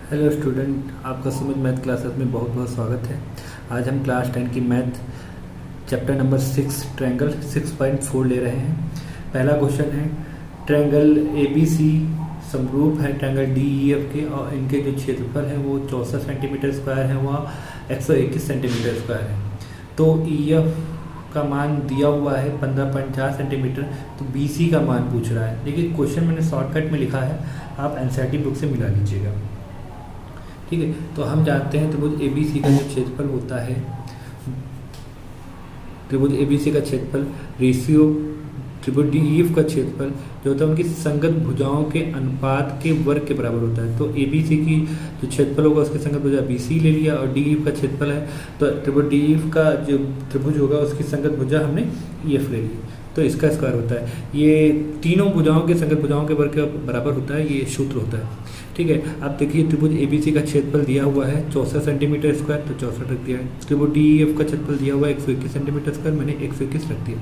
Hello student, आपका Sumit math classes में बहुत बहुत स्वागत है। आज हम क्लास 10 की मैथ चैप्टर नंबर 6 ट्रायंगल 6.4 ले रहे हैं। पहला क्वेश्चन है, ट्रायंगल ABC समरूप है ट्रायंगल DEF के और इनके जो क्षेत्रफल है वो 64 सेंटीमीटर स्क्वायर है, वह 121 सेंटीमीटर स्क्वायर है। तो EF का मान दिया हुआ है 15.4 सेंटीमीटर, तो BC का मान पूछ रहा है। देखिए क्वेश्चन मैंने शॉर्टकट में लिखा है, आप NCERT बुक से मिला लीजिएगा। ठीक है, तो हम जानते हैं त्रिभुज ABC का जो क्षेत्रफल होता है, त्रिभुज ABC का क्षेत्रफल रेशियो त्रिभुज DEF का क्षेत्रफल जो होता है उनकी संगत भुजाओं के अनुपात के वर्ग के बराबर होता है। तो ABC की जो क्षेत्रफल होगा उसकी संगत भुजा BC ले लिया, और DEF का क्षेत्रफल है तो त्रिभुज DEF का जो त्रिभुज होगा उसकी संगत भुजा हमने EF ले ली, तो इसका स्क्वायर होता है। ये तीनों भुजाओं के संगत भुजाओं के वर्ग के बराबर होता है, ये सूत्र होता है। ठीक है, अब देखिए त्रिभुज ABC का क्षेत्रफल दिया हुआ है 64 सेंटीमीटर स्क्वायर, तो 64 रख दिया है। त्रिभुज DEF का क्षेत्रफल दिया हुआ है 121 सेंटीमीटर स्क्वायर, मैंने 121 रख दिया।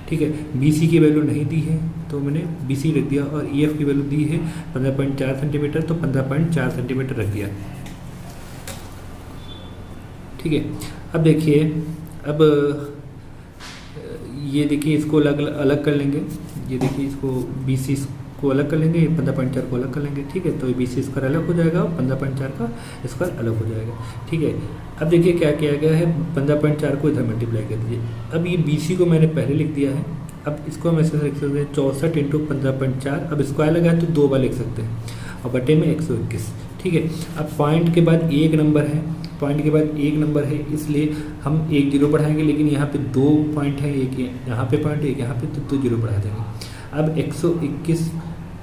ठीक है, BC की वैल्यू नहीं दी है तो मैंने BC रख दिया, और EF की वैल्यू दी है 15.4 सेंटीमीटर, तो 15.4 सेंटीमीटर रख दिया। ठीक है, अब देखिए, अब ये देखिए इसको अलग कर लेंगे। ये देखिए इसको BC को अलग कर लेंगे, 15.4 को अलग कर लेंगे। ठीक है, तो BC स्क्वायर अलग हो जाएगा और 15.4 का स्क्वायर अलग हो जाएगा। ठीक है, अब देखिए क्या किया गया है, 15.4 को इधर मल्टीप्लाई कर दीजिए। अब ये BC को मैंने पहले लिख दिया है, अब इसको हम ऐसे लिख सकते हैं 64 इंटू 15.4, अब स्क्वायर लगा है तो 2 बार लिख सकते हैं, और बटे में 121। ठीक है, अब पॉइंट के बाद एक नंबर है, पॉइंट के बाद एक नंबर है, इसलिए हम एक जीरो बढ़ाएंगे, लेकिन यहाँ पे 2 पॉइंट है, एक यहाँ पे पॉइंट, एक यहाँ पे, तो 2 जीरो बढ़ा देंगे। अब 121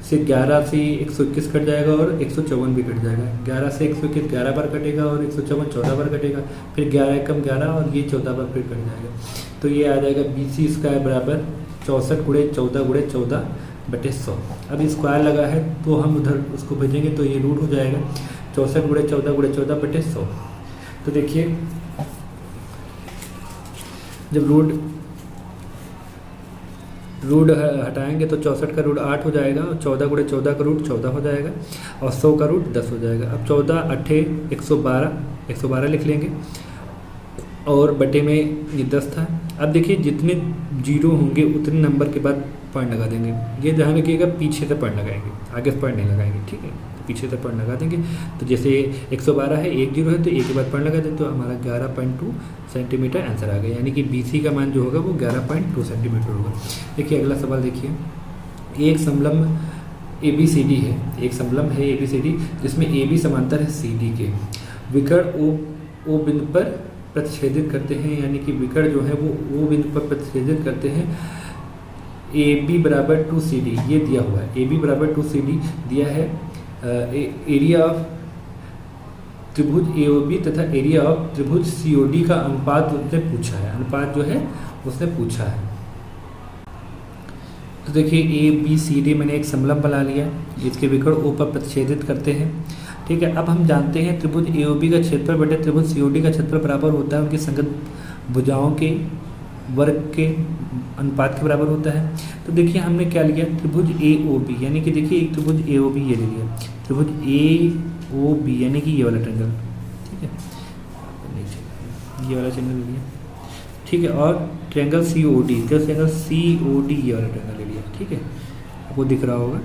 से 11 से 121 कट जाएगा और 154 भी कट जाएगा। 11 से 121 11 बार कटेगा और 154 14 बार कटेगा, फिर 11 एकम 11 और ये 14 बार फिर कट जाएगा। तो ये आ जाएगा BC स्क्वायर बराबर 64 गुणे 14 बटे 100। अब स्क्वायर लगा है तो हम उधर उसको भेजेंगे तो ये रूट हो जाएगा 64 गुणे 14 बटे 100। तो देखिए जब रूट हटाएंगे तो 64 का रूट 8 हो जाएगा, और 14 गुणे 14 का रूट 14 हो जाएगा, और 100 का रूट 10 हो जाएगा। अब 14 8 112 लिख लेंगे, और बटे में ये 10 था। अब देखिए जितने जीरो होंगे उतने नंबर के बाद पॉइंट लगा देंगे। ये ध्यान रखिएगा, पीछे से पॉइंट लगाएंगे, आगे से पॉइंट नहीं लगाएंगे। ठीक है, पीछे से पॉइंट लगा देंगे। तो जैसे 112 है, एक जीरो है, तो एक के बाद पॉइंट लगा दें, तो हमारा 11.2 सेंटीमीटर आंसर आ गया, यानी कि BC का मान जो होगा वो 11.2 सेंटीमीटर होगा। देखिए अगला सवाल देखिए, एक समलंब ABCD है, एक समलंब है ABCD जिसमें AB समांतर है CD के, विकर्ण O बिंदु पर प्रतिच्छेदित करते हैं, यानी कि विकर्ण जो है वो O बिंदु पर प्रतिच्छेदित करते हैं। AB बराबर 2CD ये दिया हुआ है, AB बराबर 2CD दिया है। एरिया ऑफ त्रिभुज AOB तथा एरिया ऑफ त्रिभुज COD का अनुपात उसने पूछा है, अनुपात जो है उसने पूछा है। तो देखिए ABCD मैंने एक समलंब बना लिया, जिसके विकर्ण O पर प्रतिच्छेदित करते हैं। ठीक है, अब हम जानते हैं त्रिभुज AOB का क्षेत्रफल बटे त्रिभुज COD का क्षेत्रफल बराबर होता है उनकी संगत भुजाओं के वर्ग के अनुपात के बराबर होता है। तो देखिए हमने क्या लिया, त्रिभुज AOB, यानी कि देखिए एक त्रिभुज AOB ये ले लिया, त्रिभुज AOB यानी कि ये वाला ट्रायंगल। ठीक है, ये वाला ट्रायंगल ले लिया। ठीक है, और ट्रायंगल COD, तो ट्रायंगल COD ये वाला ट्रायंगल ले लिया। ठीक है, आपको दिख रहा होगा।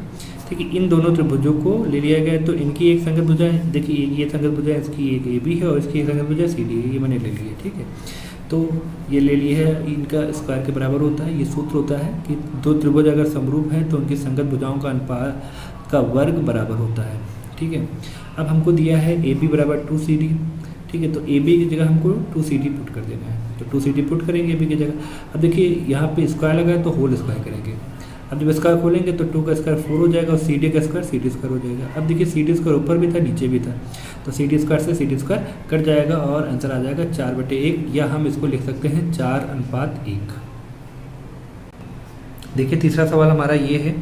ठीक है, इन दोनों त्रिभुजों को ले लिया गया है, तो इनकी एक संगत भुजा है, देखिए ये संगत भुजा है, इसकी एक AB है और इसकी एक संगत भुजा CD है, ये मैंने ले लिया। ठीक है, तो ये ले ली है, इनका स्क्वायर के बराबर होता है। ये सूत्र होता है कि दो त्रिभुज अगर समरूप हैं तो उनकी संगत भुजाओं का अनुपात का वर्ग बराबर होता है। ठीक है, अब हमको दिया है AB बराबर 2CD। ठीक है, तो AB की जगह हमको 2CD पुट कर देना है, तो 2CD पुट करेंगे AB की जगह। अब देखिए यहाँ पे स्क्वायर लगा है तो होल स्क्वायर करेंगे। अब जब स्क्वायर खोलेंगे तो 2 का स्क्वायर 4 हो जाएगा, और CD का स्क्वायर CD स्क्वायर हो जाएगा। अब देखिए CD स्क्वायर ऊपर भी था नीचे भी था, तो CD स्क्वायर से CD स्क्वायर कट जाएगा और आंसर आ जाएगा 4/1, या हम इसको लिख सकते हैं 4:1। देखिए तीसरा सवाल हमारा ये है,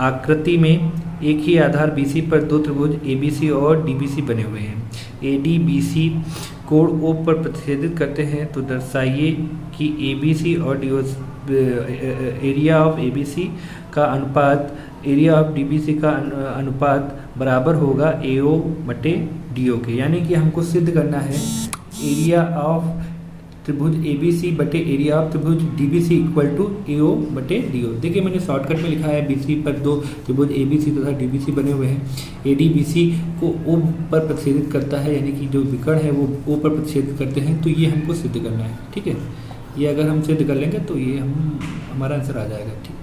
आकृति में एक ही आधार BC पर दो त्रिभुज ABC और DBC बने हुए हैं। ADBC कोण O पर प्रतिच्छेदित करते हैं, तो दर्शाइए कि ABC और एरिया ऑफ ABC का अनुपात एरिया ऑफ DBC का अनुपात बराबर होगा AO बटे DO के, यानी कि हमको सिद्ध करना है एरिया ऑफ त्रिभुज ABC बटे एरिया ऑफ त्रिभुज DBC इक्वल टू AO बटे DO। देखिए मैंने शॉर्टकट में लिखा है BC पर दो त्रिभुज ABC तथा DBC बने हुए हैं। ADBC को O पर प्रतिच्छेदित करता है, यानी कि जो विकर्ण है वो O पर प्रतिच्छेदित करते हैं, तो ये हमको सिद्ध करना है। ठीक है, ये अगर हम सिद्ध कर लेंगे तो ये हमारा आंसर आ जाएगा। ठीक,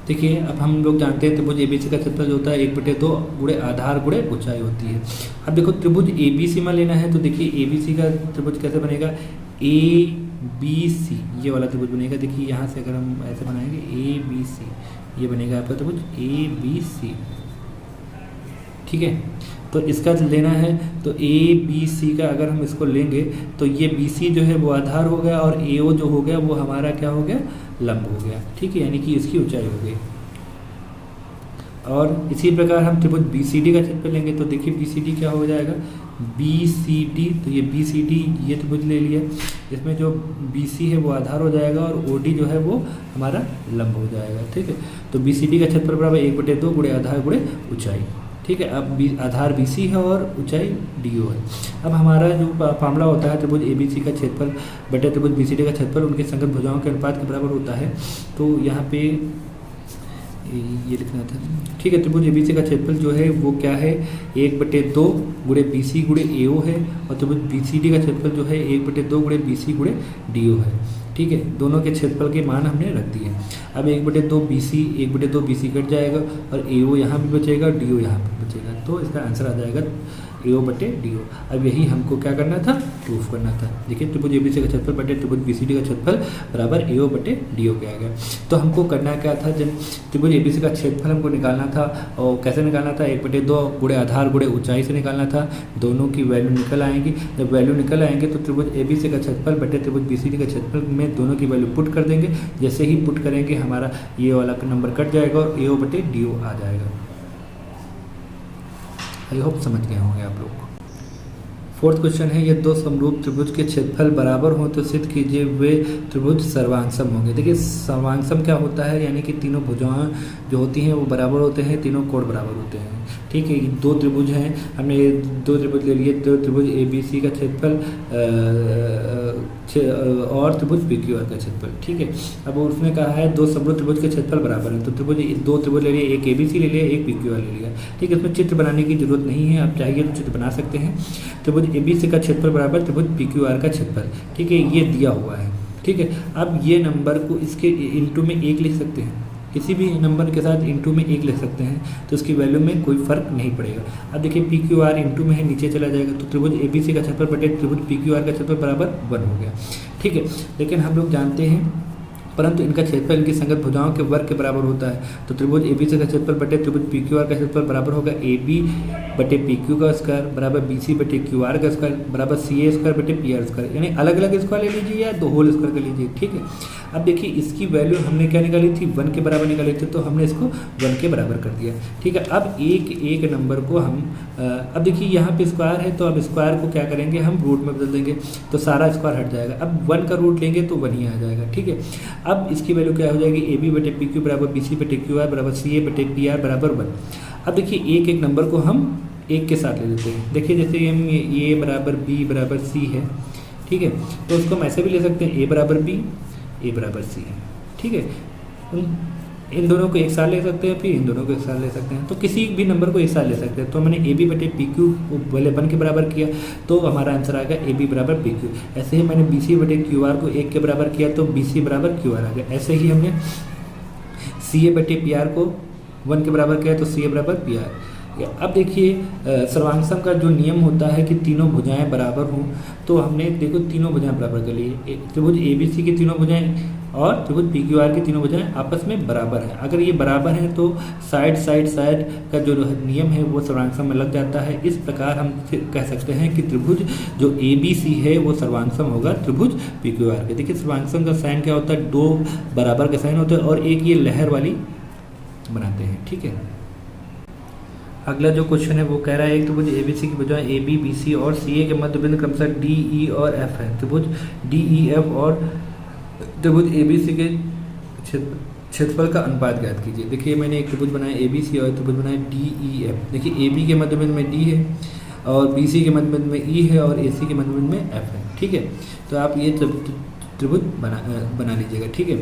देखिए अब हम लोग जानते हैं त्रिभुज ABC का क्षेत्रफल जो होता है 1/2 गुणे आधार गुणे ऊंचाई होती है। अब देखो त्रिभुज ABC में लेना है, तो देखिए ABC का त्रिभुज कैसे बनेगा, ABC ये वाला त्रिभुज बनेगा। देखिए यहाँ से अगर हम ऐसे बनाएंगे ABC, ये बनेगा आपका त्रिभुज ABC। ठीक है, तो इसका लेना है, तो ABC का अगर हम इसको लेंगे तो ये BC जो है वो आधार हो गया और AO जो हो गया वो हमारा क्या हो गया, लंब हो गया। ठीक है, यानी कि इसकी ऊंचाई हो गई। और इसी प्रकार हम त्रिभुज BCD का क्षेत्रफल लेंगे, तो देखिए BCD क्या हो जाएगा, BCD, तो ये BCD ये त्रिभुज ले लिया, इसमें जो BC है वो आधार हो जाएगा और OD जो है वो हमारा लंब हो जाएगा। ठीक है, तो BCD का क्षेत्रफल बराबर 1/2 गुणे आधार गुणे ऊंचाई। ठीक है, अब आधार BC है और ऊंचाई DO है। अब हमारा जो फार्मूला होता है त्रिभुज ABC का क्षेत्रफल बटे त्रिभुज BCD का क्षेत्रफल उनके संगत भुजाओं के अनुपात के बराबर होता है। तो यहाँ पे ये लिखना था। ठीक है, त्रिभुज ABC का क्षेत्रफल जो है वो क्या है, 1/2 गुणे BC गुणे AO है, और त्रिभुज BCD का क्षेत्रफल जो है 1/2 गुणे BC गुणे DO है। ठीक है, दोनों के क्षेत्रफल के मान हमने रख दिए। अब 1/2 BC कट जाएगा और AO यहाँ भी बचेगा, DO यहाँ भी बचेगा, तो इसका आंसर आ जाएगा AO बटे DO। अब यही हमको क्या करना था, प्रूफ करना था। देखिए त्रिभुज ABC का क्षेत्रफल बटे त्रिभुज BCD का क्षेत्रफल बराबर AO बटे DO के आ गया। तो हमको करना क्या था, जब त्रिभुज ABC का क्षेत्रफल हमको निकालना था, और कैसे निकालना था, 1/2 गुणे आधार गुणे ऊंचाई से निकालना था। दोनों की वैल्यू निकल आएंगी, जब वैल्यू निकल आएंगे तो त्रिभुज ABC का क्षेत्रफल बटे त्रिभुज BCD का क्षेत्रफल में दोनों की वैल्यू पुट कर देंगे। जैसे ही पुट करेंगे हमारा ये वाला नंबर कट जाएगा और AO बटे DO आ जाएगा। आई होप समझ गए होंगे आप लोग। फोर्थ क्वेश्चन है, ये दो समरूप त्रिभुज के क्षेत्रफल बराबर हो तो सिद्ध कीजिए वे त्रिभुज सर्वांगसम होंगे। देखिए सर्वांगसम क्या होता है, यानी कि तीनों भुजाएं जो होती हैं वो बराबर होते हैं, तीनों कोण बराबर होते हैं। ठीक है, दो त्रिभुज हैं, हमने दो त्रिभुज ले लिए, दो त्रिभुज ABC का क्षेत्रफल और त्रिभुज PQR का क्षेत्रफल। ठीक है, अब उसने कहा है दो समरूप त्रिभुज के क्षेत्रफल बराबर हैं, तो दो त्रिभुज ले लिए, एक ABC ले लिया, एक PQR ले लिया। ठीक है, इसमें चित्र बनाने की जरूरत नहीं है, आप चाहिए तो चित्र बना सकते हैं। त्रिभुज ABC का क्षेत्रफल बराबर त्रिभुज PQR का क्षेत्रफल। ठीक है, ये दिया हुआ है। ठीक है, अब ये नंबर को इसके इंटू में 1 लिख सकते हैं, किसी भी नंबर के साथ इंटू में 1 लिख सकते हैं, तो इसकी वैल्यू में कोई फर्क नहीं पड़ेगा। अब देखिए PQR इंटू में है, नीचे चला जाएगा, तो त्रिभुज ABC का क्षेत्रफल बटे त्रिभुज PQR का क्षेत्रफल बराबर 1 हो गया। ठीक है, लेकिन हम लोग जानते हैं परंतु इनका क्षेत्रफल इनकी संगत भुजाओं के वर्ग के बराबर होता है, तो त्रिभुज ABC का क्षेत्रफल बटे त्रिभुज PQR का क्षेत्रफल बराबर होगा AB बटे PQ का स्क्वायर बराबर BC बटे QR का स्क्वायर बराबर CA स्क्वायर बटे PR स्क्वायर, यानी अलग अलग स्क्वायर ले लीजिए या दो होल स्क्वायर कर लीजिए। ठीक है, अब देखिए इसकी वैल्यू हमने क्या निकाली थी, 1 के बराबर निकाली थी, तो हमने इसको 1 के बराबर कर दिया। ठीक है, अब एक नंबर को हम अब देखिए यहाँ पे स्क्वायर है, तो अब स्क्वायर को क्या करेंगे, हम रूट में बदल देंगे, तो सारा स्क्वायर हट जाएगा। अब 1 का रूट लेंगे तो 1 ही आ जाएगा। ठीक है, अब इसकी वैल्यू क्या हो जाएगी, AB बटे PQ बराबर BC बटे QR बराबर CA बटे PR बराबर 1। अब देखिए एक नंबर को हम 1 के साथ ले लेते हैं। देखिए जैसे हम A बराबर B बराबर C है, ठीक है, तो उसको हम ऐसे भी ले सकते हैं, A बराबर B A बराबर C है। ठीक है, इन दोनों को एक साथ ले सकते हैं, फिर इन दोनों को एक साथ ले सकते हैं, तो किसी भी नंबर को एक साथ ले सकते हैं। तो मैंने AB बटे PQ को पहले 1 के बराबर किया, तो हमारा आंसर आ गया AB बराबर PQ। ऐसे ही मैंने BC बटे QR को 1 के बराबर किया, तो BC बराबर QR आ गया। ऐसे ही हमने CA बटे PR को 1 के बराबर किया, तो CA बराबर PR। अब देखिए सर्वांगसम का जो नियम होता है कि तीनों भुजाएं बराबर हों, तो हमने देखो तीनों भुजाएं बराबर कर ली, त्रिभुज ABC की तीनों भुजाएं और त्रिभुज PQR की तीनों भुजाएं आपस में बराबर हैं। अगर ये बराबर हैं तो साइड का जो नियम है वो सर्वांगसम में लग जाता है। इस प्रकार हम कह सकते हैं कि त्रिभुज जो ABC है वो सर्वांगसम होगा त्रिभुज PQR के। देखिए सर्वांगसम का साइन क्या होता है, 2 बराबर के साइन होते हैं और एक ये लहर वाली बनाते हैं। ठीक है, अगला जो क्वेश्चन है वो कह रहा है एक त्रिभुज ABC की भुजाएं AB, BC और CA के मध्य बिंदु क्रमशः D, E और F है। त्रिभुज DEF और त्रिभुज ABC के क्षेत्रफल का अनुपात ज्ञात कीजिए। देखिए मैंने एक त्रिभुज बनाया ए बी सी और त्रिभुज बनाया डी ई एफ। देखिए ए बी के मध्य बिंदु में डी है और बी सी के मध्य बिंदु में ई है और ए सी के मध्य बिंदु में एफ है। ठीक है, तो आप ये त्रिभुज बना लीजिएगा। ठीक है,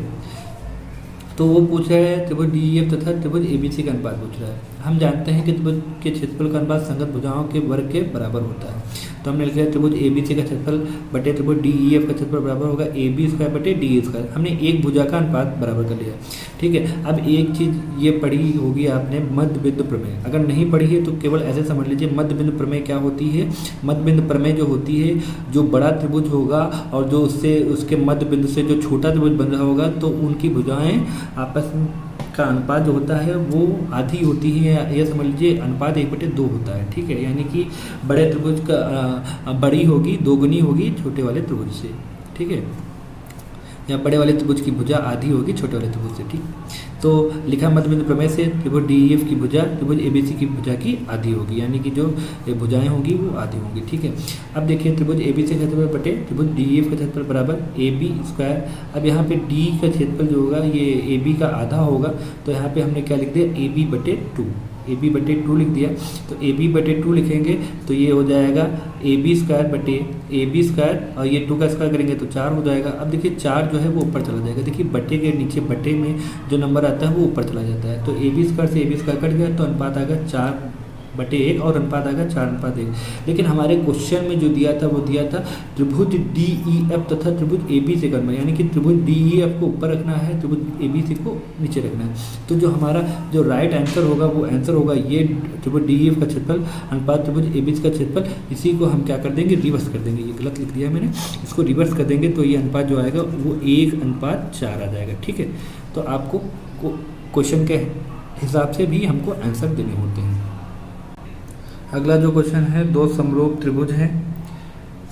तो वो पूछ रहा है त्रिभुज डी ई एफ तथा त्रिभुज ए बी सी का अनुपात पूछ रहा है। हम जानते हैं कि त्रिभुज के क्षेत्रफल का अनुपात संगत भुजाओं के वर्ग के बराबर होता है। तो हमने लिखा है त्रिभुज ए बी सी का क्षेत्रफल बटे त्रिभुज डी ई एफ का क्षेत्रफल बराबर होगा ए बी स्क्वायर बटे डी ई स्क्वायर। हमने एक भुजा का अनुपात बराबर कर लिया। ठीक है, अब एक चीज़ ये पढ़ी होगी आपने मध्य बिंदु प्रमेय। अगर नहीं पढ़ी है तो केवल ऐसे समझ लीजिए मध्य बिंदु प्रमेय क्या होती है। मध्य बिंदु प्रमेय जो होती है, जो बड़ा त्रिभुज होगा और जो उससे उसके मध्य बिंदु से जो छोटा त्रिभुज बन रहा होगा तो उनकी भुजाएं आपस का अनुपात जो होता है वो आधी होती है। यह समझ लीजिए अनुपात 1/2 होता है। ठीक है, यानी कि बड़े त्रिभुज का बड़ी होगी दोगुनी होगी छोटे वाले त्रिभुज से। ठीक है, या बड़े वाले त्रिभुज की भुजा आधी होगी छोटे वाले त्रिभुज से। ठीक, तो लिखा मध्य बिंदु प्रमेय से त्रिभुज डी ई एफ की भुजा त्रिभुज ए बी सी की भुजा की आधी होगी, यानी कि जो भुजाएं होंगी वो आधी होंगी। ठीक है, अब देखिए त्रिभुज ए बी सी का क्षेत्रफल बटे त्रिभुज डी ई एफ का क्षेत्रफल बराबर ए बी स्क्वायर। अब यहाँ पे डी का क्षेत्रफल जो होगा ये ए बी का आधा होगा, तो यहाँ पे हमने क्या लिख दिया ए बी बटे 2, ए बी बटे 2 लिख दिया। तो ए बी बटे 2 लिखेंगे तो ये हो जाएगा ए बी स्क्वायर बटे ए बी स्क्वायर और ये 2 का स्क्वायर करेंगे तो 4 हो जाएगा। अब देखिए 4 जो है वो ऊपर चला जाएगा। देखिए बटे के नीचे बटे में जो नंबर आता है वो ऊपर चला जाता है। तो ए बी स्क्वायर से ए बी स्क्वायर कट गया तो अनुपात आएगा 4/1 और अनुपात आएगा 4/1। लेकिन हमारे क्वेश्चन में जो दिया था वो दिया था त्रिभुज डी ई एफ तथा त्रिभुज ए बी सी करना, यानी कि त्रिभुज डी ई एफ को ऊपर रखना है, त्रिभुज ए बी सी को नीचे रखना है। तो जो हमारा जो राइट आंसर होगा वो आंसर होगा ये त्रिभुज डी ई एफ का क्षेत्रफल अनुपात त्रिभुज ए बी सी का क्षेत्रफल। इसी को हम क्या कर देंगे रिवर्स कर देंगे। ये गलत लिख दिया मैंने, इसको रिवर्स कर देंगे तो ये अनुपात जो आएगा वो 1/4 आ जाएगा। ठीक है, तो आपको क्वेश्चन के हिसाब से भी हमको आंसर देने होते हैं। अगला जो क्वेश्चन है, दो समरूप त्रिभुज हैं,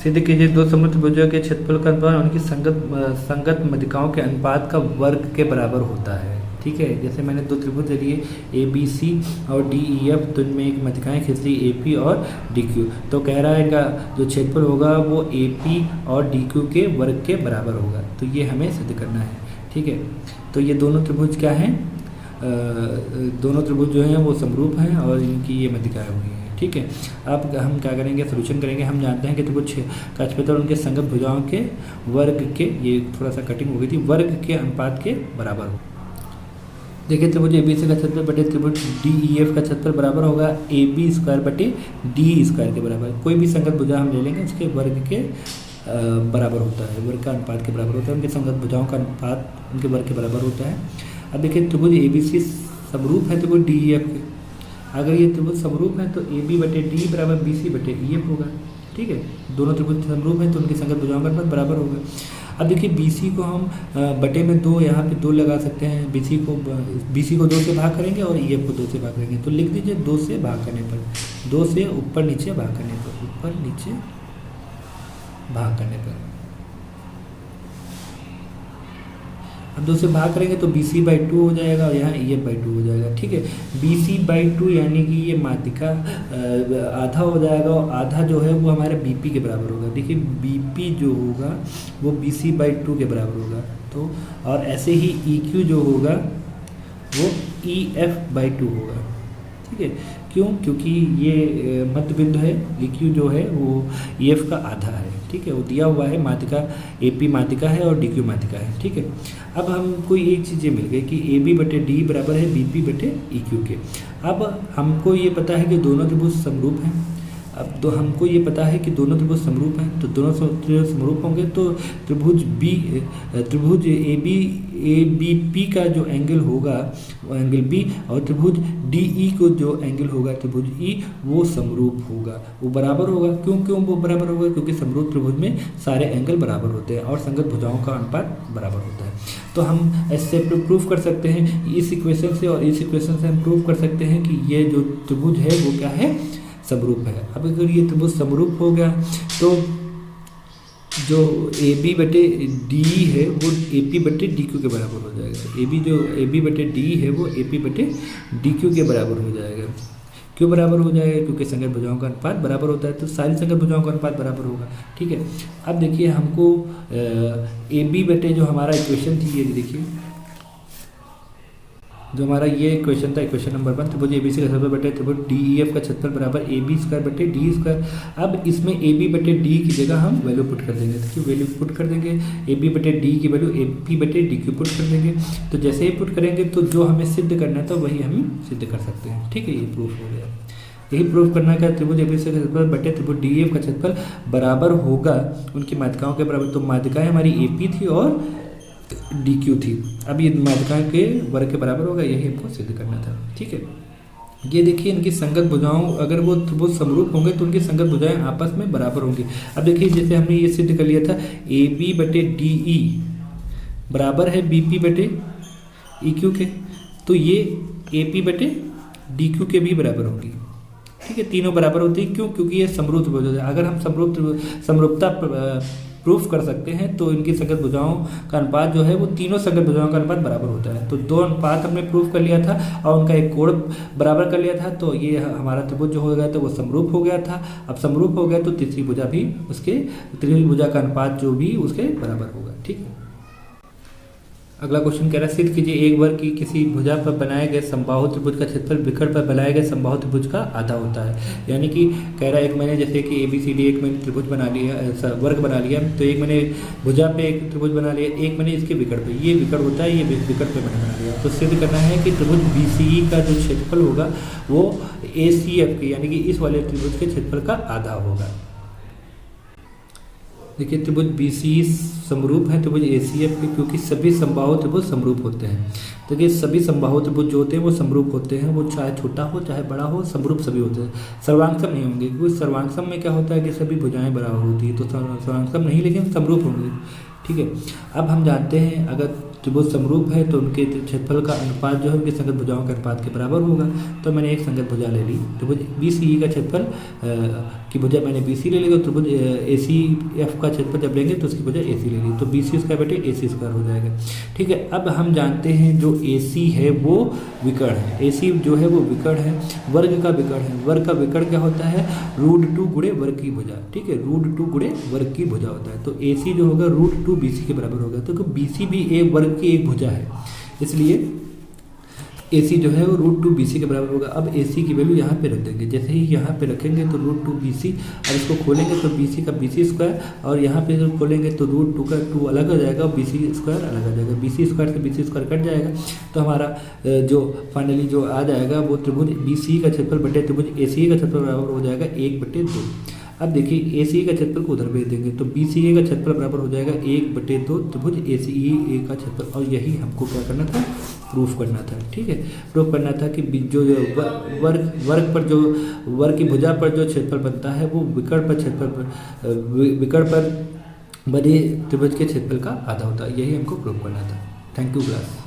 सिद्ध कीजिए दो समरूप त्रिभुजों के क्षेत्रफल का अनुपात उनकी संगत माध्यिकाओं के अनुपात का वर्ग के बराबर होता है। ठीक है, जैसे मैंने दो त्रिभुज ले लिए ए बी सी और डी ई एफ, तो इनमें एक माध्यिकाएं खींच ली ए पी और डी क्यू। तो कह रहा है का जो क्षेत्रफल होगा वो ए पी और डी क्यू के वर्ग के बराबर होगा। तो ये हमें सिद्ध करना है। ठीक है, तो ये दोनों त्रिभुज क्या हैं, दोनों त्रिभुज जो हैं वो समरूप हैं और इनकी ये माध्यिकाएं हुई हैं। ठीक है, अब हम क्या करेंगे सोल्यूशन करेंगे। हम जानते हैं कि त्रिभुज का क्षेत्रफल उनके संगत भुजाओं के वर्ग के, ये थोड़ा सा कटिंग हो गई थी, वर्ग के अनुपात के बराबर हो। देखिए त्रिभुज ए बी सी का क्षेत्रफल बटे त्रिभुज डी ई एफ का क्षेत्रफल बराबर होगा ए बी स्क्वायर बटे डी स्क्वायर के बराबर। कोई भी संगत भुजा हम ले लेंगे उसके वर्ग के बराबर होता है, वर्ग का अनुपात के बराबर होता है। उनके संगत भुजाओं का अनुपात उनके वर्ग के बराबर होता है। अब देखिए त्रिभुज ए बी सी समरूप है त्रिभुज डी ई एफ के। अगर ये त्रिभुज समरूप है तो ए बी बटे डी बराबर बी सी बटे ई एफ होगा। ठीक है, दोनों त्रिभुज समरूप हैं तो उनकी संगत भुजाओं का अनुपात बराबर होगा। अब देखिए बी सी को हम बटे में 2, यहाँ पे 2 लगा सकते हैं। बी सी को 2 से भाग करेंगे और ई एफ को 2 से भाग करेंगे। तो लिख दीजिए 2 से भाग करने पर, 2 से ऊपर नीचे भाग करने पर, ऊपर नीचे भाग करने पर। अब 2 से भाग करेंगे तो BC/2 हो जाएगा और यहाँ EF/2 हो जाएगा। ठीक है, BC/2 यानी कि ये माध्यिका आधा हो जाएगा और आधा जो है वो हमारे BP के बराबर होगा। देखिए BP जो होगा वो BC/2 के बराबर होगा। तो और ऐसे ही EQ जो होगा वो EF/2 होगा। ठीक है, क्यों? क्योंकि ये मध्य बिंदु है, EQ जो है वो EF का आधा है। ठीक है, वो दिया हुआ है, माध्यिका AP माध्यिका है और DQ माध्यिका है। ठीक है, अब हमको एक चीज़ ये मिल गई कि AB बटे D बराबर है BP बटे EQ के। अब हमको ये पता है कि दोनों त्रिभुज समरूप हैं। अब तो हमको ये पता है कि दोनों त्रिभुज समरूप हैं, तो दोनों त्रिभुज समरूप होंगे तो त्रिभुज ABP का जो एंगल होगा वो एंगल B और त्रिभुज DE को जो एंगल होगा त्रिभुज E वो समरूप होगा, वो बराबर होगा। क्यों वो बराबर होगा? क्योंकि समरूप त्रिभुज में सारे एंगल बराबर होते हैं और संगत भुजाओं का अनुपात बराबर होता है। तो हम ऐसे प्रूफ कर सकते हैं इस इक्वेशन से, और इस इक्वेशन से हम प्रूफ कर सकते हैं कि ये जो त्रिभुज है वो क्या है, समरूप है। अब अगर ये त्रिभुज समरूप हो गया तो जो AB बटे D है वो AP बटे DQ के बराबर हो जाएगा। AB बटे D है वो AP बटे DQ के बराबर हो जाएगा। क्यों बराबर हो जाएगा? क्योंकि संगत भुजाओं का अनुपात बराबर होता है, तो सारी संगत भुजाओं का अनुपात बराबर होगा। ठीक है, अब देखिए हमको AB बटे जो हमारा इक्वेशन थी, ये देखिए जो हमारा ये क्वेश्चन था क्वेश्चन नंबर 1, त्रिभुज एबीसी का क्षेत्रफल बटे त्रिभुज डीईएफ का क्षेत्रफल बराबर AB स्क्वायर बटे डी स्क्वायर। अब इसमें AB बटे डी की जगह हम वैल्यू पुट कर देंगे, तो वैल्यू पुट कर देंगे AB बटे डी की वैल्यू AB बटे डी क्यू पुट कर देंगे। तो जैसे ही पुट करेंगे तो जो हमें सिद्ध करना था वही हम सिद्ध कर सकते हैं। ठीक है, ये प्रूफ हो गया। यही प्रूफ करना का त्रिभुज एबीसी का क्षेत्रफल बटे त्रिभुज डीईएफ का क्षेत्रफल बराबर होगा उनकी माध्यिकाओं के बराबर। तो माध्यिकाएं हमारी AP थी और DQ थी। अब ये माध्यिका के वर्ग के बराबर होगा, यही हमको सिद्ध करना था। ठीक है, ये देखिए इनकी संगत भुजाओं, अगर वो समरूप होंगे तो उनकी संगत भुजाएं आपस में बराबर होंगी। अब देखिए जैसे हमने ये सिद्ध कर लिया था AB बटे DE बराबर है BP बटे EQ के, तो ये AP बटे DQ के भी बराबर होगी। ठीक है, तीनों बराबर होती है। क्यों? क्योंकि ये समरूप भुजा है। अगर हम समरूपता प्रूफ कर सकते हैं तो इनकी संगत भुजाओं का अनुपात जो है वो तीनों संगत भुजाओं का अनुपात बराबर होता है। तो दो अनुपात हमने प्रूफ कर लिया था और उनका एक कोण बराबर कर लिया था, तो ये हमारा त्रिभुज जो हो गया था वो समरूप हो गया था। अब समरूप हो गया तो तीसरी भुजा भी उसके, त्रिभुज भुजा का अनुपात जो भी उसके बराबर होगा। ठीक है, अगला क्वेश्चन कह रहा है सिद्ध कीजिए एक वर्ग की किसी भुजा पर बनाए गए समबाहु त्रिभुज का क्षेत्रफल विकर्ण पर बनाए गए समबाहु त्रिभुज का आधा होता है। यानी कि कह रहा है एक मैंने जैसे कि ABCD एक मैंने त्रिभुज बना लिया, वर्ग बना लिया, तो एक मैंने भुजा पे एक त्रिभुज बना लिया, एक मैंने इसके विकर्ण पे, ये विकर्ण होता है, ये विकर्ण पे मैंने बना लिया। तो सिद्ध करना है कि त्रिभुज BCE का जो क्षेत्रफल होगा वो ACF के यानी कि इस वाले त्रिभुज के क्षेत्रफल का आधा होगा। देखिए त्रिभुज BCE समरूप है त्रिभुज ACF के, क्योंकि सभी समबाहु त्रिभुज समरूप होते हैं। तो ये सभी समबाहु त्रिभुज जो होते हैं वो समरूप होते हैं, वो चाहे छोटा हो चाहे बड़ा हो, समरूप सभी होते हैं। सर्वांगसम नहीं होंगे, क्योंकि सर्वांगसम में क्या होता है कि सभी भुजाएं बराबर होती है, तो सर्वांगसम नहीं लेकिन समरूप होंगे। ठीक है, अब हम जानते हैं अगर त्रिभुज समरूप है तो उनके क्षेत्रफल का अनुपात जो है उनकी संगत भुजाओं के अनुपात के बराबर होगा। तो मैंने एक संगत भुजा ले ली, त्रिभुज BCE का क्षेत्रफल की भुजा मैंने BC ले ली, तो त्रिभुज ACF का क्षेत्रफल जब लेंगे तो उसकी भुजा AC ले ली, तो BC स्क्वायर बटे AC स्क्वायर हो जाएगा। ठीक है, अब हम जानते हैं जो AC है वो विकर्ण है, AC जो है वो विकर्ण है, वर्ग का विकर्ण है। वर्ग का विकर्ण क्या होता है? √2 गुणे वर्ग की भुजा। ठीक है, √2 गुणे वर्ग की भुजा होता है। तो AC जो होगा √2 BC के बराबर होगा, तो BC भी एक वर्ग की एक भुजा है, इसलिए AC जो है वो √2 BC के बराबर होगा। अब AC की वैल्यू यहाँ पे रख देंगे, जैसे ही यहाँ पे रखेंगे तो √2 BC, और इसको खोलेंगे तो BC का BC स्क्वायर, और यहाँ पे जो खोलेंगे तो √2 का 2 अलग हो जाएगा और BC स्क्वायर अलग आ जाएगा। BC स्क्वायर से BC स्क्वायर कट जाएगा, तो हमारा जो फाइनली जो आ जाएगा वो त्रिभुज BCE का क्षेत्रफल बटे त्रिभुज ACE का क्षेत्रफल बराबर हो जाएगा 1/2। अब देखिए ACE का क्षेत्रफल को उधर भेज देंगे तो BCA का क्षेत्रफल बराबर हो जाएगा 1/2 त्रिभुज ACE का क्षेत्रफल, और यही हमको क्या करना था? प्रूफ करना था। ठीक है, प्रूफ करना था कि जो वर्ग पर जो वर्ग की भुजा पर जो क्षेत्रफल बनता है वो विकर्ण पर बने त्रिभुज के क्षेत्रफल का आधा होता है। यही हमको प्रूफ करना था। Thank you class.